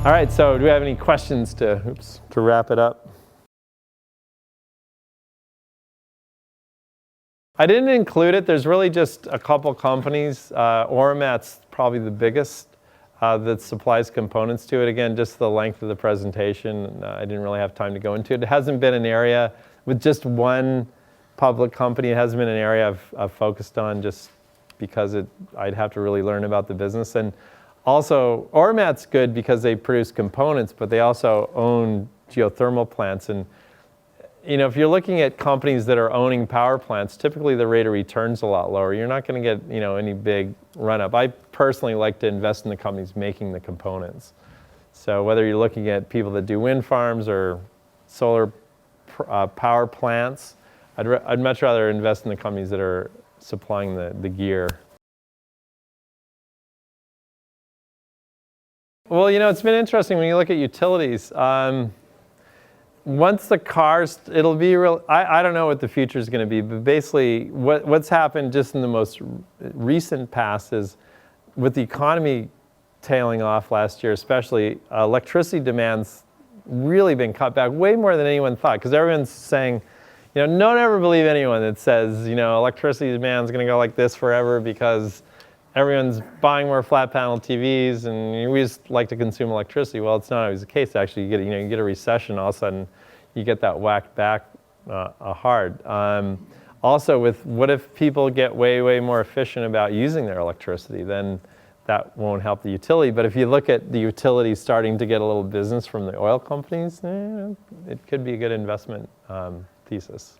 All right, so do we have any questions to wrap it up? I didn't include it. There's really just a couple companies. Oramat's probably the biggest that supplies components to it. Again, just the length of the presentation, I didn't really have time to go into it. It hasn't been an area with just one public company. It hasn't been an area I've focused on just because I'd have to really learn about the business. And also, Oramat's good because they produce components, but they also own geothermal plants. And if you're looking at companies that are owning power plants, typically the rate of return's a lot lower. You're not going to get any big run up. I personally like to invest in the companies making the components. So whether you're looking at people that do wind farms or solar power plants, I'd much rather invest in the companies that are supplying the gear. Well, it's been interesting when you look at utilities. Once the cars, it'll be real. I don't know what the future is going to be, but basically what's happened just in the most recent past is with the economy tailing off last year, especially, electricity demand's really been cut back way more than anyone thought, because everyone's saying, don't ever believe anyone that says, electricity demand's going to go like this forever because everyone's buying more flat panel TVs and we just like to consume electricity. Well, it's not always the case. Actually, you get a recession, all of a sudden you get that whacked back hard. Also, what if people get way more efficient about using their electricity? Then that won't help the utility. But if you look at the utility starting to get a little business from the oil companies, it could be a good investment thesis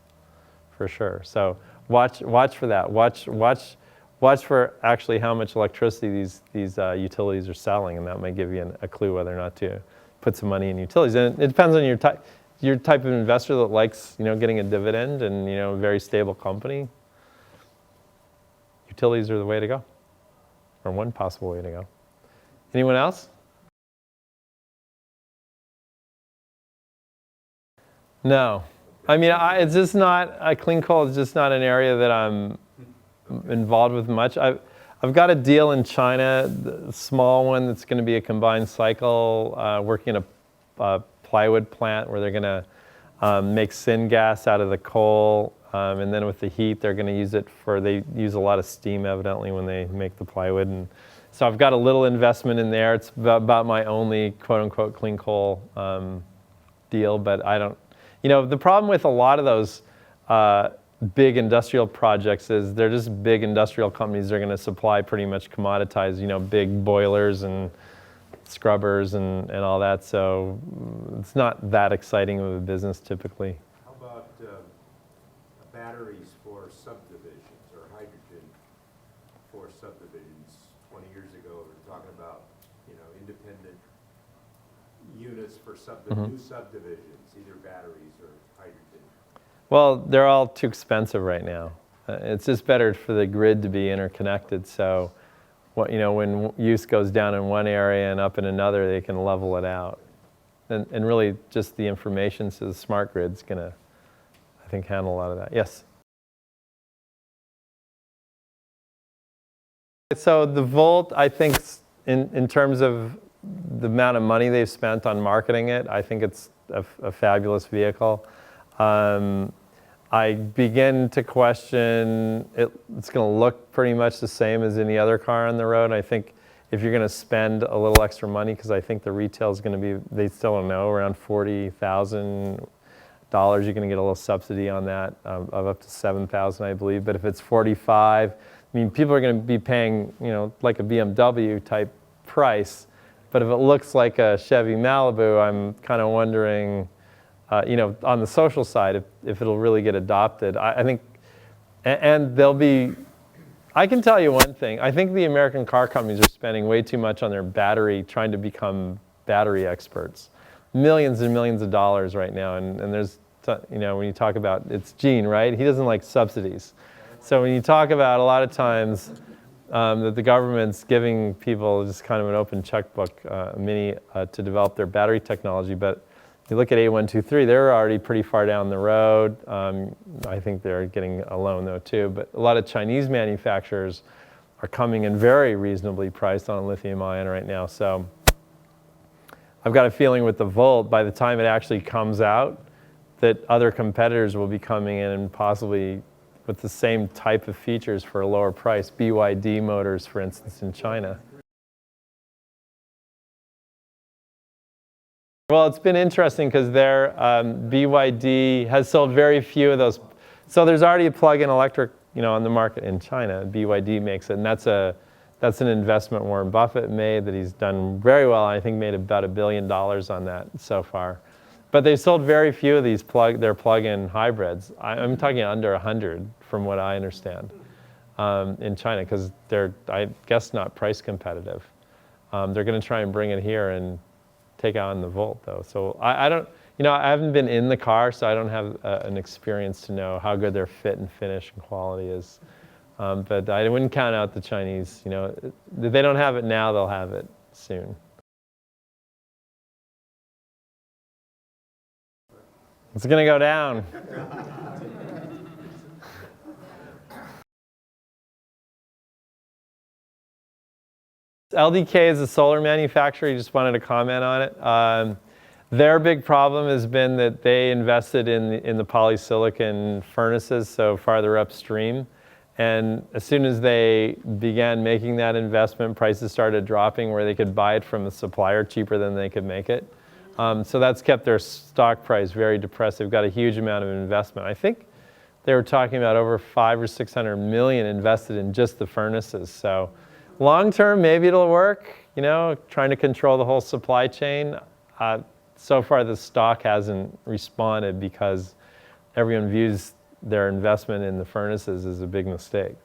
for sure. So watch for that. Watch for actually how much electricity these utilities are selling, and that might give you a clue whether or not to put some money in utilities. And it depends on your type of investor that likes getting a dividend and a very stable company. Utilities are the way to go, or one possible way to go. Anyone else? No. I mean, it's just not, clean coal is just not an area that I'm involved with much. I've got a deal in China, a small one that's going to be a combined cycle, working in a plywood plant where they're going to make syngas out of the coal, and then with the heat they're going to use it they use a lot of steam evidently when they make the plywood. And so I've got a little investment in there. It's about my only quote-unquote clean coal deal, but I don't, the problem with a lot of those big industrial projects is they're just big industrial companies. They're going to supply pretty much commoditized, big boilers and scrubbers and all that. So it's not that exciting of a business typically. How about batteries for subdivisions or hydrogen for subdivisions? 20 years ago, we were talking about independent units for new subdivisions, either batteries or hydrogen. Well, they're all too expensive right now. It's just better for the grid to be interconnected. So, when use goes down in one area and up in another, they can level it out. And really, just the information, so the smart grid's going to, I think, handle a lot of that. Yes? So the Volt, I think, in terms of the amount of money they've spent on marketing it, I think it's a fabulous vehicle. I begin to question it's going to look pretty much the same as any other car on the road. I think if you're going to spend a little extra money, because I think the retail is going to be, they still don't know, around $40,000. You're going to get a little subsidy on that of up to $7,000, I believe. But if it's 45, I mean, people are going to be paying, like a BMW type price. But if it looks like a Chevy Malibu, I'm kind of wondering, on the social side, if it'll really get adopted. I think, and there'll be, I can tell you one thing. I think the American car companies are spending way too much on their battery, trying to become battery experts. Millions and millions of dollars right now. And there's, when you talk about, it's Gene, right? He doesn't like subsidies. So when you talk about a lot of times that the government's giving people just kind of an open checkbook, to develop their battery technology, but you look at A123, they're already pretty far down the road. I think they're getting a loan though too, but a lot of Chinese manufacturers are coming in very reasonably priced on lithium ion right now. So I've got a feeling with the Volt, by the time it actually comes out, that other competitors will be coming in and possibly with the same type of features for a lower price. BYD Motors, for instance, in China. Well, it's been interesting because BYD has sold very few of those. So there's already a plug-in electric, on the market in China. BYD makes it, and that's an investment Warren Buffett made that he's done very well. I think made about $1 billion on that so far. But they've sold very few of these their plug-in hybrids. I'm talking under 100, from what I understand, in China, because they're, I guess, not price competitive. They're going to try and bring it here and take on the Volt, though. So I don't, I haven't been in the car, so I don't have an experience to know how good their fit and finish and quality is. But I wouldn't count out the Chinese. If they don't have it now, they'll have it soon. It's going to go down. LDK is a solar manufacturer. You just wanted to comment on it. Their big problem has been that they invested in the polysilicon furnaces, so farther upstream. And as soon as they began making that investment, prices started dropping where they could buy it from a supplier cheaper than they could make it. So that's kept their stock price very depressed. They've got a huge amount of investment. I think they were talking about over 500 or 600 million invested in just the furnaces. So long term, maybe it'll work, trying to control the whole supply chain. So far, the stock hasn't responded because everyone views their investment in the furnaces as a big mistake.